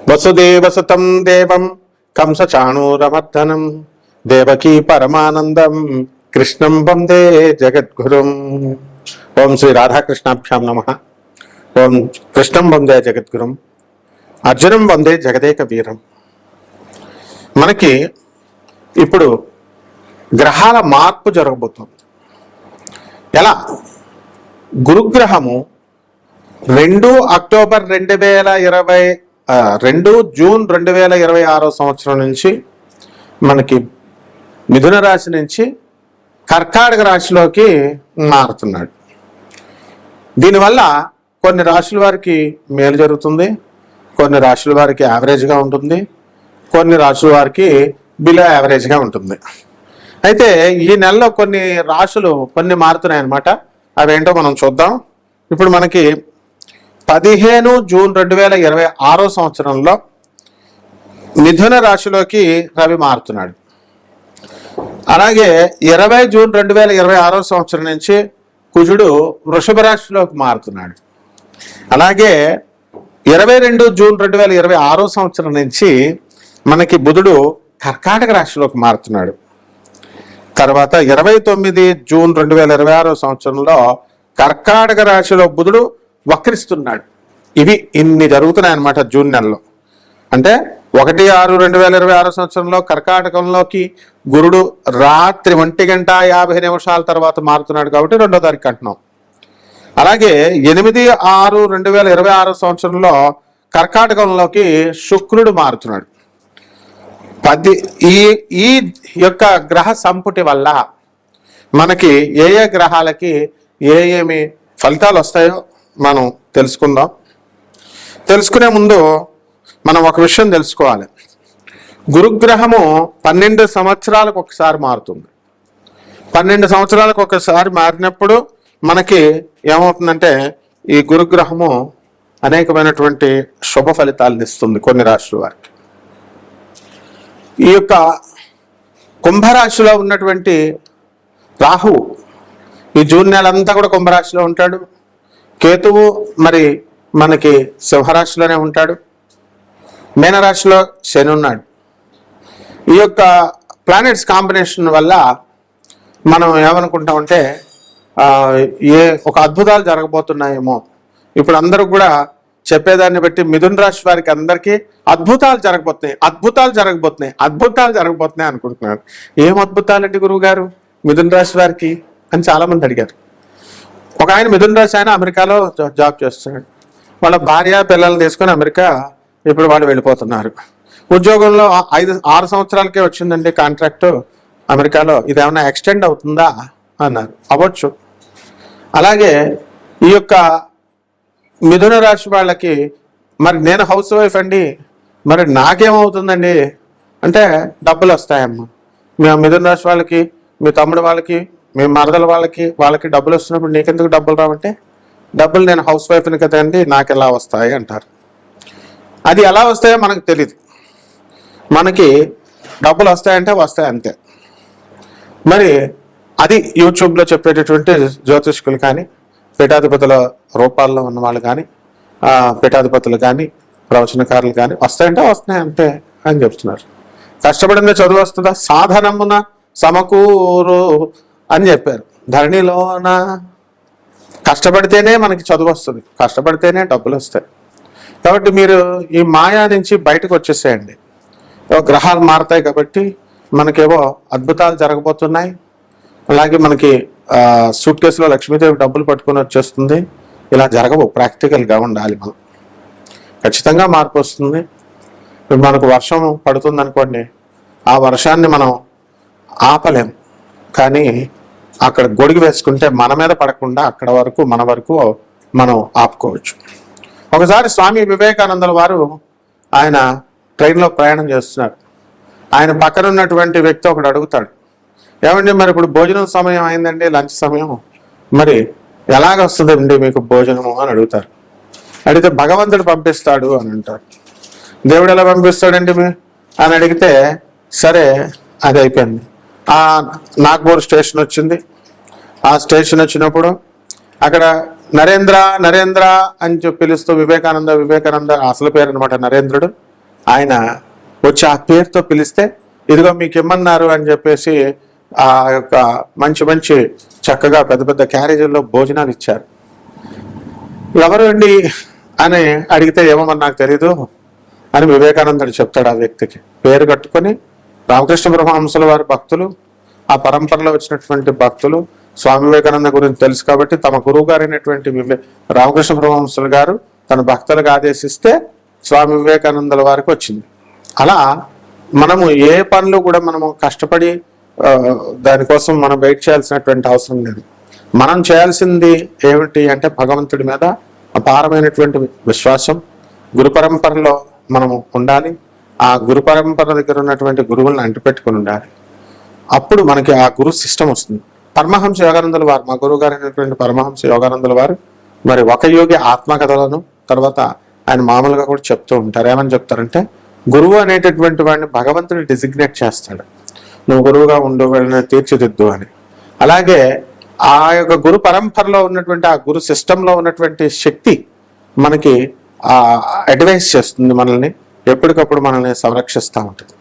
వసుదేవసుతం దేవం కంసచాణూరమర్దనం దేవకీ పరమానందం కృష్ణం వందే జగద్గురుం. ఓం శ్రీ రాధాకృష్ణాభ్యాం నమః. ఓం కృష్ణం వందే జగద్గురుం, అర్జునం వందే జగదేక వీరం. మనకి ఇప్పుడు గ్రహాల మార్పు జరగబోతుంది. ఎలా? గురుగ్రహము 2 అక్టోబర్ 2 జూన్ 2026 సంవత్సరం నుంచి మనకి మిథున రాశి నుంచి కర్కాటక రాశిలోకి మారుతున్నాడు. దీనివల్ల కొన్ని రాశుల వారికి మేలు జరుగుతుంది, కొన్ని రాశుల వారికి యావరేజ్గా ఉంటుంది, కొన్ని రాశుల వారికి బిలో యావరేజ్గా ఉంటుంది. అయితే ఈ నెలలో కొన్ని రాశులు కొన్ని మారుతున్నాయి అన్నమాట. అవేంటో మనం చూద్దాం. ఇప్పుడు మనకి 15 జూన్ 2026 సంవత్సరంలో మిథున రాశిలోకి రవి మారుతున్నాడు. అలాగే 20 జూన్ 2026 సంవత్సరం నుంచి కుజుడు వృషభ రాశిలోకి మారుతున్నాడు. అలాగే 22 జూన్ 2026 సంవత్సరం నుంచి మనకి బుధుడు కర్కాటక రాశిలోకి మారుతున్నాడు. తర్వాత 29 జూన్ 2026 సంవత్సరంలో కర్కాటక రాశిలో బుధుడు వక్రిస్తున్నాడు. ఇవి ఇన్ని జరుగుతున్నాయి అన్నమాట జూన్ నెలలో. అంటే 1/6/2026 సంవత్సరంలో కర్కాటకంలోకి గురుడు రాత్రి 1:50 తర్వాత మారుతున్నాడు కాబట్టి 2వ తారీఖు అంటున్నాం. అలాగే 8/6/2026 సంవత్సరంలో కర్కాటకంలోకి శుక్రుడు మారుతున్నాడు. ఈ యొక్క గ్రహ సంపుటి వల్ల మనకి ఏ గ్రహాలకి ఏమి ఫలితాలు వస్తాయో మనం తెలుసుకుందాం. తెలుసుకునే ముందు మనం ఒక విషయం తెలుసుకోవాలి. గురుగ్రహము 12 సంవత్సరాలకు ఒకసారి మారుతుంది. 12 సంవత్సరాలకు ఒకసారి మారినప్పుడు మనకి ఏమవుతుందంటే ఈ గురుగ్రహము అనేకమైనటువంటి శుభ ఫలితాలను ఇస్తుంది కొన్ని రాశుల వారికి. ఈ యొక్క కుంభరాశిలో ఉన్నటువంటి రాహువు ఈ జూన్ నెల అంతా కూడా కుంభరాశిలో ఉంటాడు. కేతువు మరి మనకి సింహరాశిలోనే ఉంటాడు. మీనరాశిలో శని ఉన్నాడు. ఈ యొక్క ప్లానెట్స్ కాంబినేషన్ వల్ల మనం ఏమనుకుంటామంటే ఒక అద్భుతాలు జరగబోతున్నాయేమో. ఇప్పుడు అందరూ కూడా చెప్పేదాన్ని బట్టి మిథున రాశి వారికి అందరికీ అద్భుతాలు జరగబోతున్నాయి అనుకుంటున్నారు. ఏం అద్భుతాలండి గురువు గారు మిథున రాశి వారికి అని చాలా మంది అడిగారు. ఒక ఆయన మిథున రాశి ఆయన అమెరికాలో జాబ్ చేస్తున్నాడు. వాళ్ళ భార్య పిల్లల్ని తీసుకొని అమెరికా ఇప్పుడు వాళ్ళు వెళ్ళిపోతున్నారు. ఉద్యోగంలో 6 సంవత్సరాలకే వచ్చిందండి కాంట్రాక్టు అమెరికాలో, ఇది ఏమైనా ఎక్స్టెండ్ అవుతుందా అన్నారు. అవ్వచ్చు. అలాగే ఈ యొక్క మిథున రాశి వాళ్ళకి మరి నేను హౌస్ వైఫ్ అండి, మరి నాకేమవుతుందండి అంటే డబ్బులు వస్తాయమ్మా. మీ మిథున రాశి వాళ్ళకి, మీ తమ్ముడు వాళ్ళకి, మీ మరదల వాళ్ళకి డబ్బులు వస్తున్నప్పుడు నీకెందుకు డబ్బులు రావంటే, డబ్బులు నేను హౌస్ వైఫ్ని కదండి నాకు ఎలా వస్తాయి అంటారు. అది ఎలా వస్తాయో మనకు తెలియదు. మనకి డబ్బులు వస్తాయంటే వస్తాయి అంతే. మరి అది యూట్యూబ్లో చెప్పేటటువంటి జ్యోతిష్కులు కానీ, పీఠాధిపతుల రూపాల్లో ఉన్న వాళ్ళు కానీ, పీఠాధిపతులు కానీ, ప్రవచనకారులు కానీ వస్తాయంటే వస్తున్నాయి అంతే అని చెప్తున్నారు. కష్టపడిందే చదువు వస్తుందా? సాధనమున సమకూరు అని చెప్పారు. ధరణిలోన కష్టపడితేనే మనకి చదువు వస్తుంది, కష్టపడితేనే డబ్బులు వస్తాయి. కాబట్టి మీరు ఈ మాయా నుంచి బయటకు వచ్చేసేయండి. గ్రహాలు మారుతాయి కాబట్టి మనకేవో అద్భుతాలు జరగబోతున్నాయి. అలాగే మనకి సూట్ కేసులో లక్ష్మీదేవి డబ్బులు పట్టుకొని వచ్చేస్తుంది. ఇలా జరగవు. ప్రాక్టికల్గా ఉండాలి. మనం ఖచ్చితంగా మార్పు వస్తుంది. ఇప్పుడు మనకు వర్షం పడుతుంది అనుకోండి, ఆ వర్షాన్ని మనం ఆపలేం, కానీ అక్కడ గొడుగు వేసుకుంటే మన మీద పడకుండా అక్కడ వరకు మన వరకు మనం ఆపుకోవచ్చు. ఒకసారి స్వామి వివేకానందుల వారు ఆయన ట్రైన్లో ప్రయాణం చేస్తున్నారు. ఆయన పక్కన ఉన్నటువంటి వ్యక్తి ఒకడు అడుగుతాడు, ఏమండి మరి ఇప్పుడు భోజనం సమయం అయిందండి, లంచ్ సమయం, మరి ఎలాగొస్తుందండి మీకు భోజనము అని అడుగుతారు. అడిగితే భగవంతుడు పంపిస్తాడు అని అంటారు. దేవుడు ఎలా పంపిస్తాడండి అని అడిగితే సరే అది అయిపోయింది. నాగ్పూర్ స్టేషన్ వచ్చింది. ఆ స్టేషన్ వచ్చినప్పుడు అక్కడ నరేంద్ర నరేంద్ర అని పిలుస్తూ వివేకానంద అసలు పేరు అనమాట నరేంద్రుడు. ఆయన వచ్చి ఆ పేరుతో పిలిస్తే ఇదిగో మీకు ఇమ్మన్నారు అని చెప్పేసి ఆ యొక్క మంచి మంచి చక్కగా పెద్ద పెద్ద క్యారేజీల్లో భోజనాలు ఇచ్చారు. ఎవరు అండి అని అడిగితే ఏమో నాకు తెలీదు అని వివేకానందుడు చెప్తాడు ఆ వ్యక్తికి. పేరు కట్టుకొని రామకృష్ణ పరమహంసుల వారి భక్తులు, ఆ పరంపరలో వచ్చినటువంటి భక్తులు స్వామి వివేకానంద గురించి తెలుసు కాబట్టి తమ గురువు గారైనటువంటి రామకృష్ణ పరమహంసులు గారు తన భక్తులకు ఆదేశిస్తే స్వామి వివేకానందుల వారికి వచ్చింది. అలా మనము ఏ పనులు కూడా మనము కష్టపడి దానికోసం మనం వెయిట్ చేయాల్సినటువంటి అవసరం లేదు. మనం చేయాల్సింది ఏమిటి అంటే భగవంతుడి మీద అపారమైనటువంటి విశ్వాసం, గురు పరంపరలో మనము ఉండాలి, ఆ గురు పరంపర దగ్గర ఉన్నటువంటి గురువులను అంటిపెట్టుకుని ఉండాలి. అప్పుడు మనకి ఆ గురు సిస్టమ్ వస్తుంది. పరమహంస యోగానందుల వారు, మా గురువు గారు అయినటువంటి పరమహంస యోగానందుల వారు మరి ఒక యోగి ఆత్మకథలను తర్వాత ఆయన మామూలుగా కూడా చెప్తూ ఉంటారు. ఏమని చెప్తారంటే, గురువు అనేటటువంటి వాడిని భగవంతుడు డిజిగ్నేట్ చేస్తాడు, నువ్వు గురువుగా ఉండు, వీళ్ళని తీర్చిదిద్దు అని. అలాగే ఆ యొక్క గురు పరంపరలో ఉన్నటువంటి ఆ గురు సిస్టంలో ఉన్నటువంటి శక్తి మనకి అడ్వైస్ చేస్తుంది, మనల్ని ఎప్పటికప్పుడు మనల్ని సంరక్షిస్తూ ఉంటుంది.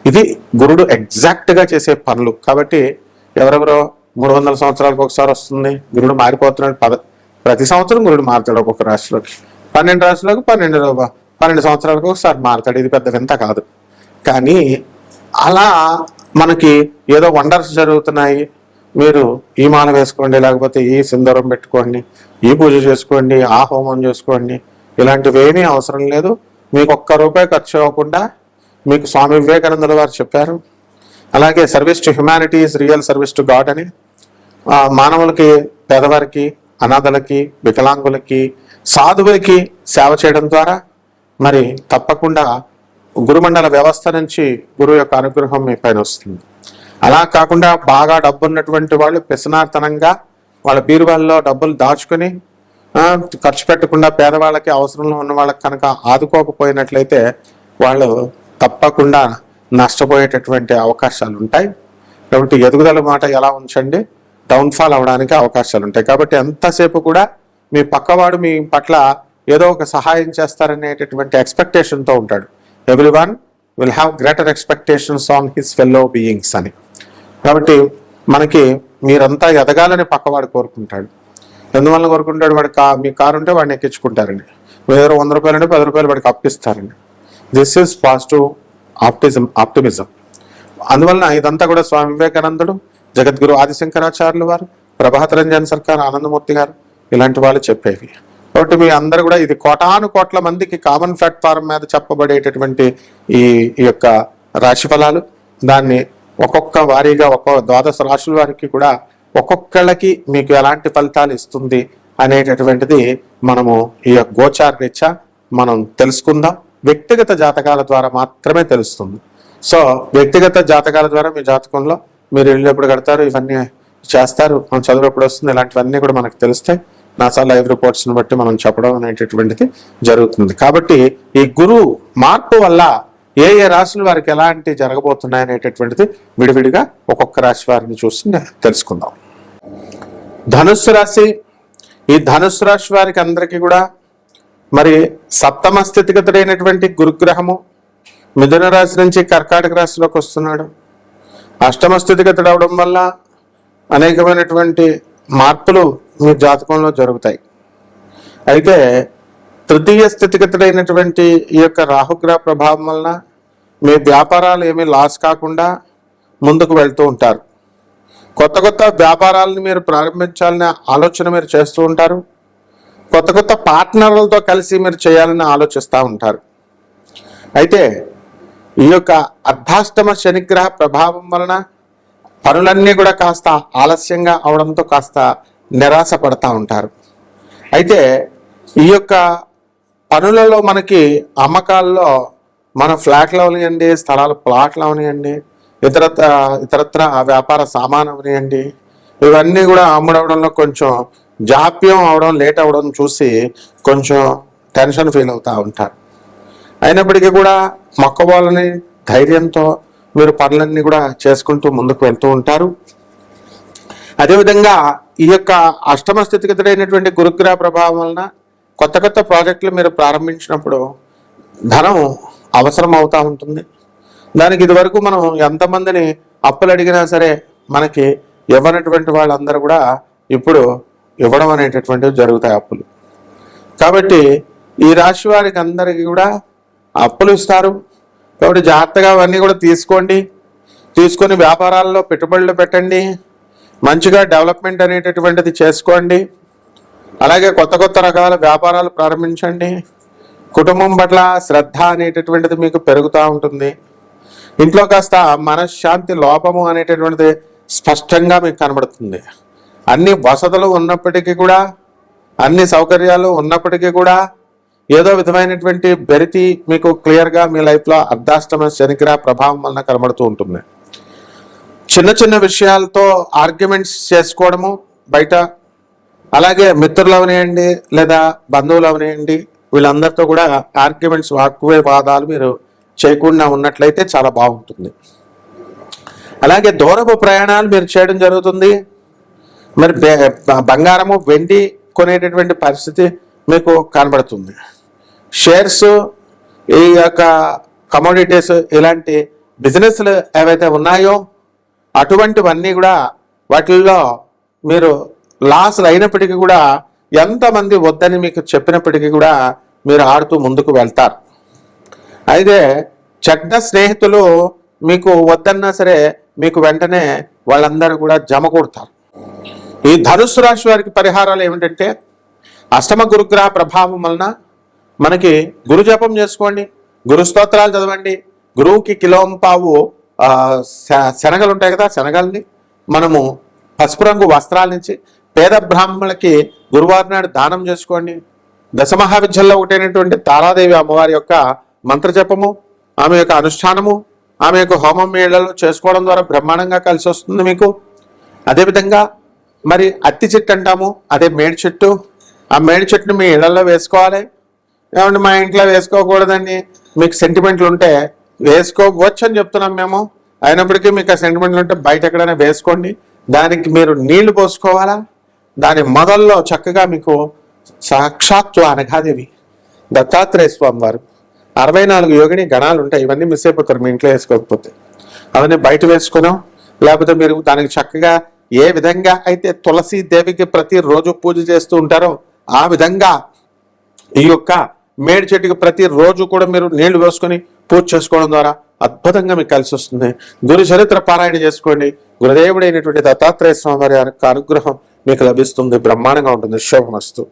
ఇది గురుడు ఎగ్జాక్ట్గా చేసే పనులు. కాబట్టి ఎవరెవరో 300 సంవత్సరాలకు ఒకసారి వస్తుంది, గురుడు మారిపోతున్నాడు. ప్రతి సంవత్సరం గురుడు మారుతాడు. ఒక్కొక్క రాశిలోకి 12 రాశులకు 12 సంవత్సరాలకు ఒకసారి మారుతాడు. ఇది పెద్ద వింత కాదు. కానీ అలా మనకి ఏదో వండర్స్ జరుగుతున్నాయి, మీరు ఈ మాల వేసుకోండి, లేకపోతే ఈ సింధూరం పెట్టుకోండి, ఈ పూజ చేసుకోండి, ఆ హోమం చేసుకోండి, ఇలాంటివి ఏమీ అవసరం లేదు. మీకు ₹1 ఖర్చు అవ్వకుండా మీకు స్వామి వివేకానందుల వారు చెప్పారు. అలాగే service to humanity is real service to God అని, మానవులకి, పేదవారికి, అనాథలకి, వికలాంగులకి, సాధువులకి సేవ చేయడం ద్వారా మరి తప్పకుండా గురుమండల వ్యవస్థ నుంచి గురువు యొక్క అనుగ్రహం మీ పైన వస్తుంది. అలా కాకుండా బాగా డబ్బు ఉన్నటువంటి వాళ్ళు పిసనార్తనంగా వాళ్ళ బీరువాళ్ళలో డబ్బులు దాచుకొని ఖర్చు పెట్టకుండా పేదవాళ్ళకి, అవసరంలో ఉన్న వాళ్ళకి కనుక ఆదుకోకపోయినట్లయితే వాళ్ళు తప్పకుండా నష్టపోయేటటువంటి అవకాశాలు ఉంటాయి. కాబట్టి ఎదుగుదల మాట ఎలా ఉంచండి, డౌన్ఫాల్ అవడానికి అవకాశాలు ఉంటాయి. కాబట్టి ఎంతసేపు కూడా మీ పక్కవాడు మీ పట్ల ఏదో ఒక సహాయం చేస్తారనేటటువంటి ఎక్స్పెక్టేషన్తో ఉంటాడు. Everyone will have greater expectations on his fellow beings అని. కాబట్టి మనకి మీరంతా ఎదగాలని పక్కవాడు కోరుకుంటాడు. ఎందువల్ల కోరుకుంటాడు? వాడు మీ కారు ఉంటే వాడిని ఎక్కించుకుంటారండి, మీ దగ్గర ₹100 అంటే ₹10 వాడికి అప్పిస్తారండి. This is positive optimism. అందువలన ఇదంతా కూడా స్వామి వివేకానందుడు, జగద్గురు ఆదిశంకరాచార్యులు వారు, ప్రభాత్ రంజన్ సర్కార్, ఆనందమూర్తి గారు ఇలాంటి వాళ్ళు చెప్పేవి. కాబట్టి మీ అందరూ కూడా ఇది కోటాను కోట్ల మందికి కామన్ ప్లాట్ఫారం మీద చెప్పబడేటటువంటి ఈ యొక్క రాశి ఫలాలు, దాన్ని ఒక్కొక్క వారీగా ద్వాదశ రాశుల వారికి కూడా ఒక్కొక్కళ్ళకి మీకు ఎలాంటి ఫలితాలు ఇస్తుంది అనేటటువంటిది మనము ఈ గోచార రీత్యా మనం తెలుసుకుందాం. వ్యక్తిగత జాతకాల ద్వారా మాత్రమే తెలుస్తుంది. సో వ్యక్తిగత జాతకాల ద్వారా మీ జాతకంలో మీరు ఇల్లు ఎప్పుడు కడతారు, ఇవన్నీ చేస్తారు, మనం చదువు ఎప్పుడు వస్తుంది, ఇలాంటివన్నీ కూడా మనకు తెలుస్తాయి. నాసా లైవ్ రిపోర్ట్స్ని బట్టి మనం చెప్పడం అనేటటువంటిది జరుగుతుంది. కాబట్టి ఈ గురువు మార్పు వల్ల ఏ ఏ రాశుల వారికి ఎలాంటి జరగబోతున్నాయి అనేటటువంటిది విడివిడిగా ఒక్కొక్క రాశి వారిని చూసి తెలుసుకుందాం. ధనుస్సు రాశి. ఈ ధనుస్సు రాశి వారికి అందరికీ కూడా మరి సప్తమ స్థితిగతుడైనటువంటి గురుగ్రహము మిథున రాశి నుంచి కర్కాటక రాశిలోకి వస్తున్నాడు. అష్టమ స్థితిగతుడు అవడం వల్ల అనేకమైనటువంటి మార్పులు మీ జాతకంలో జరుగుతాయి. అయితే తృతీయ స్థితిగతుడైనటువంటి ఈ యొక్క రాహుగ్రహ ప్రభావం వలన మీ వ్యాపారాలు ఏమీ లాస్ కాకుండా ముందుకు వెళ్తూ ఉంటారు. కొత్త కొత్త వ్యాపారాలను మీరు ప్రారంభించాలనే ఆలోచన మీరు చేస్తూ ఉంటారు. కొత్త కొత్త పార్ట్నర్లతో కలిసి మీరు చేయాలని ఆలోచిస్తూ ఉంటారు. అయితే ఈ యొక్క అర్ధాష్టమ శనిగ్రహ ప్రభావం వలన పనులన్నీ కూడా కాస్త ఆలస్యంగా అవడంతో కాస్త నిరాశ పడతా ఉంటారు. అయితే ఈ యొక్క పనులలో మనకి అమ్మకాల్లో మన ఫ్లాట్లు అవనియండి, స్థలాలు ప్లాట్లు అవనియండి, ఇతరత్ర వ్యాపార సామాన్ అవనియండి, ఇవన్నీ కూడా అమ్ముడవడంలో కొంచెం జాప్యం అవడం, లేట్ అవడం చూసి కొంచెం టెన్షన్ ఫీల్ అవుతూ ఉంటారు. అయినప్పటికీ కూడా మొక్కబోలని ధైర్యంతో మీరు పనులన్నీ కూడా చేసుకుంటూ ముందుకు వెళ్తూ ఉంటారు. అదేవిధంగా ఈ యొక్క అష్టమ స్థితిగతుడైనటువంటి గురుగ్రహ ప్రభావం వలన కొత్త కొత్త ప్రాజెక్టులు మీరు ప్రారంభించినప్పుడు ధనం అవసరం అవుతూ ఉంటుంది. దానికి ఇదివరకు మనం ఎంతమందిని అప్పులు అడిగినా సరే మనకి ఇవ్వనటువంటి వాళ్ళందరూ కూడా ఇప్పుడు ఇవ్వడం అనేటటువంటివి జరుగుతాయి అప్పులు. కాబట్టి ఈ రాశి వారికి అందరికీ కూడా అప్పులు ఇస్తారు. కాబట్టి జాగ్రత్తగా అవన్నీ కూడా తీసుకొని వ్యాపారాల్లో పెట్టుబడులు పెట్టండి, మంచిగా డెవలప్మెంట్ అనేటటువంటిది చేసుకోండి. అలాగే కొత్త రకాల వ్యాపారాలు ప్రారంభించండి. కుటుంబం పట్ల శ్రద్ధ అనేటటువంటిది మీకు పెరుగుతూ ఉంటుంది. ఇంట్లో కాస్త మనశ్శాంతి లోపము అనేటటువంటిది స్పష్టంగా మీకు కనబడుతుంది. అన్ని వసతులు ఉన్నప్పటికీ కూడా, అన్ని సౌకర్యాలు ఉన్నప్పటికీ కూడా ఏదో విధమైనటువంటి బెరితి మీకు క్లియర్గా మీ లైఫ్లో అర్ధాష్టమ శనిగ్రహ ప్రభావం వలన కనబడుతూ ఉంటుంది. చిన్న విషయాలతో ఆర్గ్యుమెంట్స్ చేసుకోవడము బయట, అలాగే మిత్రులు అవనియండి లేదా బంధువులు అవనియండి, వీళ్ళందరితో కూడా ఆర్గ్యుమెంట్స్ వాగ్వివాదాలు మీరు చేయకుండా ఉన్నట్లయితే చాలా బాగుంటుంది. అలాగే దూరపు ప్రయాణాలు మీరు చేయడం జరుగుతుంది. మరి బంగారము వెండి కొనేటటువంటి పరిస్థితి మీకు కనబడుతుంది. షేర్స్, ఈ యొక్క కమోడిటీస్, ఇలాంటి బిజినెస్లు ఏవైతే ఉన్నాయో అటువంటివన్నీ కూడా వాటిల్లో మీరు లాస్లు అయినప్పటికీ కూడా ఎంతమంది వద్దని మీకు చెప్పినప్పటికీ కూడా మీరు ఆడుతూ ముందుకు వెళ్తారు. అయితే చెడ్డ స్నేహితులు మీకు వద్దన్నా సరే మీకు వెంటనే వాళ్ళందరూ కూడా జమ కొడతారు. ఈ ధనుస్సు రాశి వారికి పరిహారాలు ఏమిటంటే, అష్టమ గురుగ్రహ ప్రభావం వలన మనకి గురు జపం చేసుకోండి, గురు స్తోత్రాలు చదవండి. గురువుకి కిలోంపావు శనగలు ఉంటాయి కదా, శనగల్ని మనము పసుపు రంగు వస్త్రాల నుంచి పేద బ్రాహ్మణులకి గురువారం నాడు దానం చేసుకోండి. దశమహావిద్యల్లో ఒకటైనటువంటి తారాదేవి అమ్మవారి యొక్క మంత్రజపము, ఆమె యొక్క అనుష్ఠానము, ఆమె యొక్క హోమం మేళలు చేసుకోవడం ద్వారా బ్రహ్మాండంగా కలిసి వస్తుంది మీకు. అదేవిధంగా మరి అత్తి చెట్టు అంటాము, అదే మేడి చెట్టు. ఆ మేడి చెట్టును మీ ఇళ్లలో వేసుకోవాలి. ఏమంటే మా ఇంట్లో వేసుకోకూడదని మీకు సెంటిమెంట్లు ఉంటే వేసుకోవచ్చు అని చెప్తున్నాం మేము. అయినప్పటికీ మీకు ఆ సెంటిమెంట్లు ఉంటే బయట ఎక్కడైనా వేసుకోండి. దానికి మీరు నీళ్లు పోసుకోవాలా. దాని మొదల్లో చక్కగా మీకు సాక్షాత్తు అనఘాదేవి దత్తాత్రేయ స్వామి వారు 64 యోగిని గణాలు ఉంటాయి. ఇవన్నీ మిస్ అయిపోతారు మీ ఇంట్లో వేసుకోకపోతే. అవన్నీ బయట వేసుకున్నాం. లేకపోతే మీరు దానికి చక్కగా ఏ విధంగా అయితే తులసి దేవికి ప్రతిరోజు పూజ చేస్తూ ఉంటారో ఆ విధంగా ఈ యొక్క మేడి చెట్టుకి ప్రతిరోజు కూడా మీరు నీళ్లు వేసుకొని పూజ చేసుకోవడం ద్వారా అద్భుతంగా మీకు కలిసి వస్తుంది. గురు చరిత్ర పారాయణ చేసుకోండి. గురుదేవుడైనటువంటి దత్తాత్రేయ స్వామి వారి యొక్క అనుగ్రహం మీకు లభిస్తుంది. బ్రహ్మాండంగా ఉంటుంది. శుభమస్తు.